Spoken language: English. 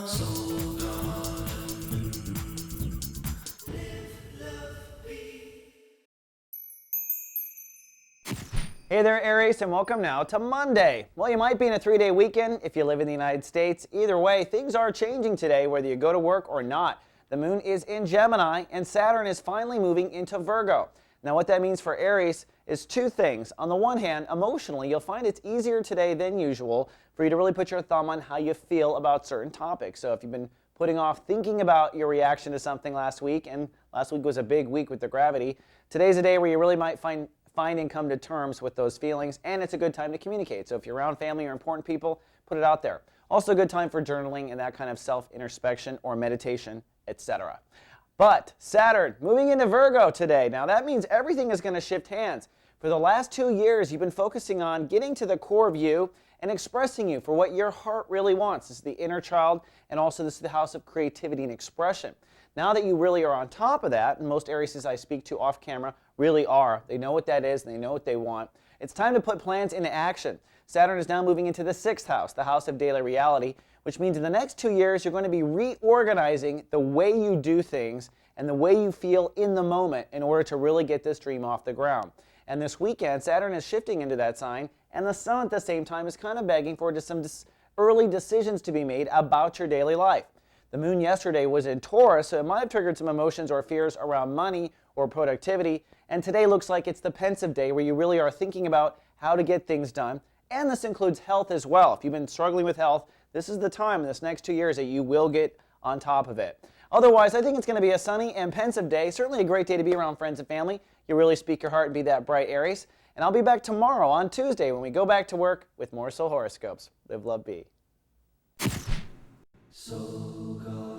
Soul Garden. Hey there, Aries, and welcome now to Monday. Well, you might be in a 3-day weekend if you live in the United States. Either way, things are changing today, whether you go to work or not. The moon is in Gemini, and Saturn is finally moving into Virgo. Now, what that means for Aries is two things. On the one hand, emotionally, you'll find it's easier today than usual for you to really put your thumb on how you feel about certain topics. So if you've been putting off thinking about your reaction to something last week, and last week was a big week with the gravity, today's a day where you really might find and come to terms with those feelings, and it's a good time to communicate. So if you're around family or important people, put it out there. Also a good time for journaling and that kind of self-introspection or meditation, etc. But Saturn moving into Virgo today. Now that means everything is going to shift hands. For the last 2 years, you've been focusing on getting to the core of you and expressing you for what your heart really wants. This is the inner child, and also this is the house of creativity and expression. Now that you really are on top of that, and most Aries I speak to off camera really are, they know what that is, and they know what they want, it's time to put plans into action. Saturn is now moving into the 6th house, the house of daily reality, which means in the next 2 years, you're going to be reorganizing the way you do things and the way you feel in the moment in order to really get this dream off the ground. And this weekend, Saturn is shifting into that sign, and the sun at the same time is kind of begging for just some early decisions to be made about your daily life. The moon yesterday was in Taurus, so it might have triggered some emotions or fears around money or productivity, and today looks like it's the pensive day where you really are thinking about how to get things done, and this includes health as well. If you've been struggling with health, this is the time in this next 2 years that you will get on top of it. Otherwise, I think it's going to be a sunny and pensive day, certainly a great day to be around friends and family. You really speak your heart and be that bright Aries. And I'll be back tomorrow on Tuesday when we go back to work with more soul horoscopes. Live, love, be. Soul Garden.